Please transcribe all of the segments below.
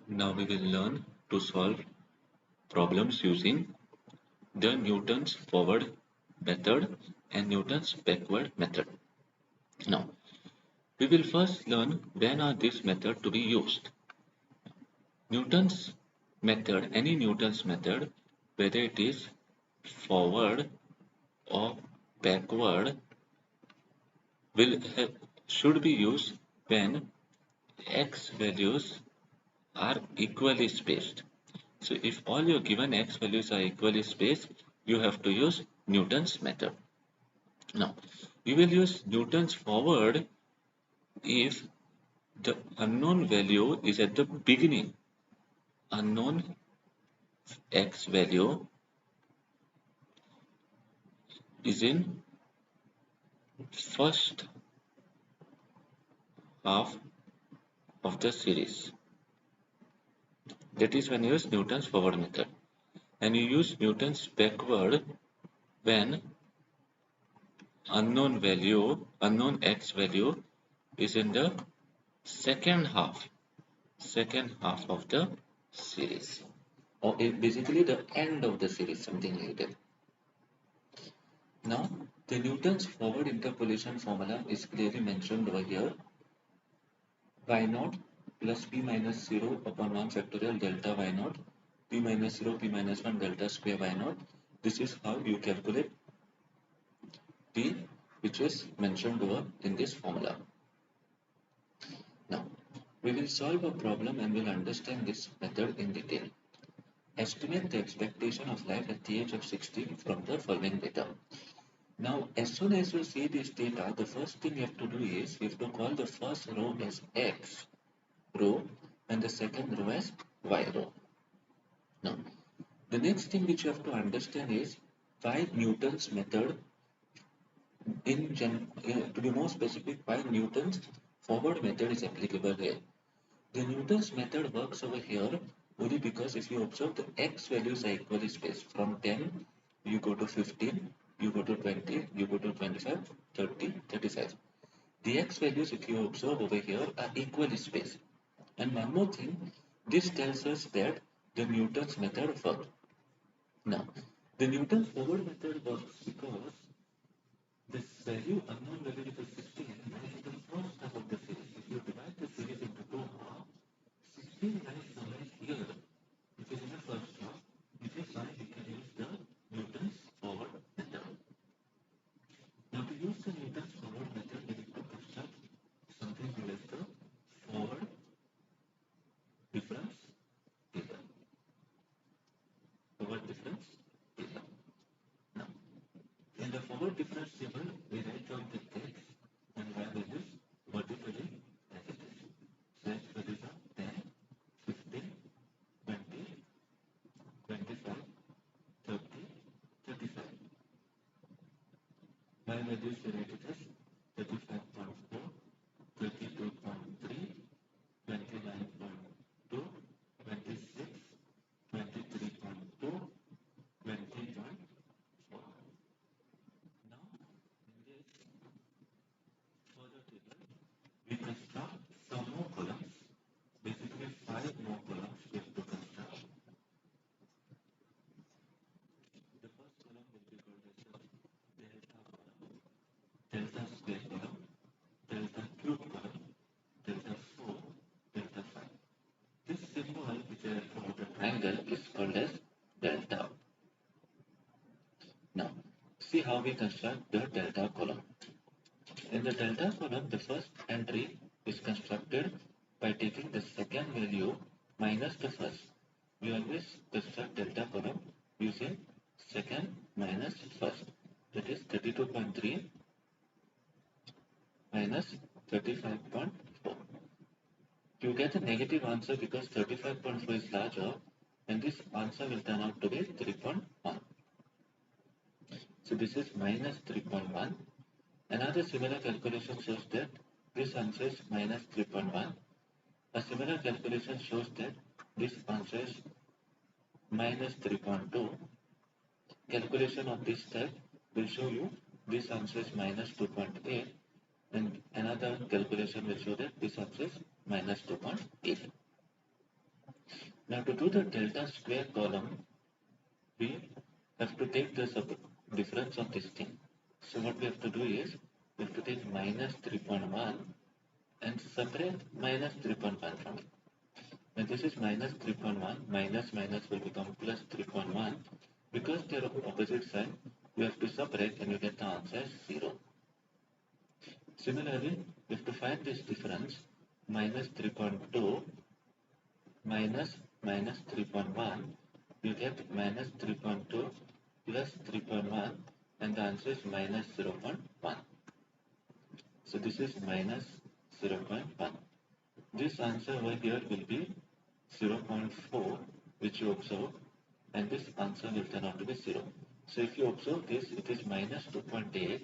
Now we will learn to solve problems using the Newton's forward method and Newton's backward method. Now, we will first learn when are this method to be used. Newton's method, any Newton's method, whether it is forward or backward, will have, should be used when x values are equally spaced. So if all your given x values are equally spaced, you have to use Newton's method. Now, we will use Newton's forward if the unknown value is at the beginning. Unknown x value is in first half of the series. That is when you use Newton's forward method. And you use Newton's backward when unknown x value is in the second half of the series, or basically the end of the series, something like that. Now, the Newton's forward interpolation formula is clearly mentioned over here. Y naught plus p minus 0 upon 1 factorial delta y naught, p minus 0, p minus 1 delta square y naught. This is how you calculate p, which is mentioned over in this formula. Now, we will solve a problem and will understand this method in detail. Estimate the expectation of life at the age of 16 from the following data. Now, as soon as you see this data, the first thing you have to do is you have to call the first row as X row and the second row as Y row. Now, the next thing which you have to understand is why Newton's method, to be more specific, why Newton's forward method is applicable here. The Newton's method works over here only because if you observe the x values are equally spaced. From 10, you go to 15, you go to 20, you go to 25, 30, 35. The x values, if you observe over here, are equally spaced. And one more thing, this tells us that the Newton's method works. Now, the Newton's forward method works because this value, unknown value equals 16, lies in the first half of the series. If you divide the series into two halves, 16 lies somewhere here, which is in the first half, which is why we can use the Newton's forward method. Now, to use the Newton's forward method, we need to construct something known as the forward difference table. Forward difference table. Now, in the forward difference table, we write down the x and y values vertically as it is. So x values are 10, 15, 20, 25, 30, 35. Y values we write it as 35.4, 32.3, 29.2, 26, 23.2, 20.4. Now, in this further table, we construct some more columns, basically 5 more columns we have to construct. The first column will be called as the delta column, delta square column, delta cube column, delta 4, delta 5. This symbol which I have called a triangle is called as delta. Now, see how we construct the delta column. In the delta column, the first entry is constructed by taking the second value minus the first. We always construct delta column using second minus first. That is 32.3 minus 35.4. You get a negative answer because 35.4 is larger, and this answer will turn out to be 3.1. So this is minus 3.1. Another similar calculation shows that this answer is minus 3.1. A similar calculation shows that this answer is minus 3.2. Calculation of this type will show you this answer is minus 2.8, and another calculation will show that this answer is minus 2.8. Now to do the delta square column, we have to take the difference of this thing. So what we have to do is, we have to take minus 3.1 and separate minus 3.1 from it. Now this is minus 3.1, minus minus will become plus 3.1. Because they are of opposite side, we have to separate and you get the answer as 0. Similarly, we have to find this difference, minus 3.2 minus minus 3.1, you get minus 3.2 plus 3.1 and the answer is minus 0.1. So this is minus 0.1. This answer over here will be 0.4 which you observe, and this answer will turn out to be 0. So if you observe this, it is minus 2.8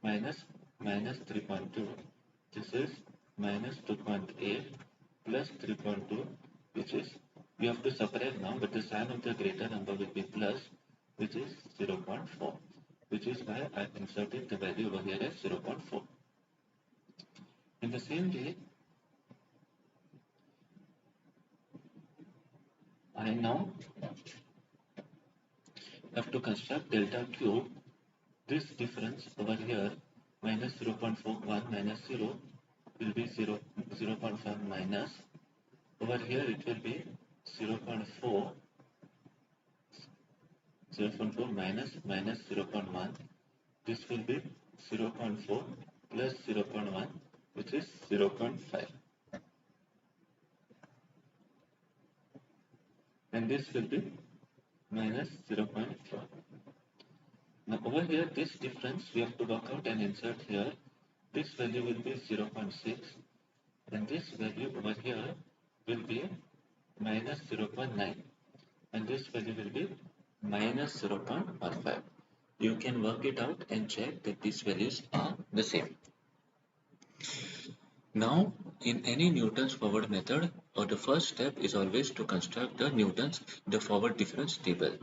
minus minus 3.2. This is minus 2.8 plus 3.2, which is, we have to separate now, but the sign of the greater number will be plus, which is 0.4, which is why I inserted the value over here as 0.4. In the same way, I now have to construct delta cube. This difference over here, minus 0.41 minus 0 will be 0.5 minus. Over here it will be 0.4 minus minus 0.1. This will be 0.4 plus 0.1, which is 0.5. And this will be minus 0.4. Now over here, this difference we have to work out and insert here. This value will be 0.6 and this value over here will be minus 0.9 and this value will be minus 0.15. You can work it out and check that these values are the same. Now, in any Newton's forward method, the first step is always to construct the forward difference table.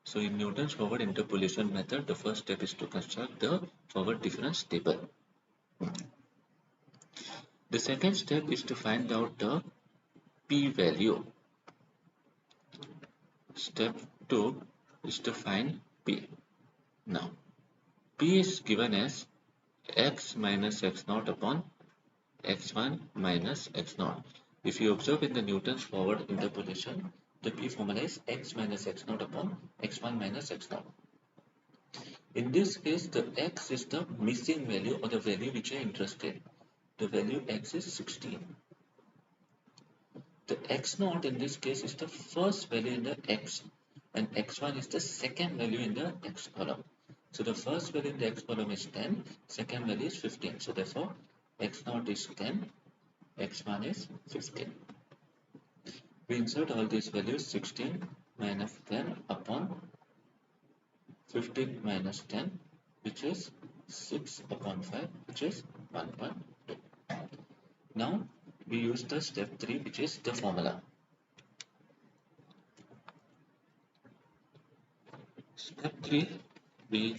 So in Newton's forward interpolation method, the first step is to construct the forward difference table. The second step is to find out the p-value. Step 2 is to find p. Now, p is given as x minus x naught upon x1 minus x0. If you observe in the Newton's forward interpolation, the p formula is x minus x naught upon x1 minus x0. In this case, the x is the missing value or the value which you are interested. The value x is 16. The x0 in this case is the first value in the x and x1 is the second value in the x column. So the first value in the x column is 10, second value is 15. So therefore, x0 is 10, x1 is 15. We insert all these values, 16 minus 10 upon 15 minus 10, which is 6 upon 5, which is 1.2. Now we use the step 3, which is the formula. Step 3, we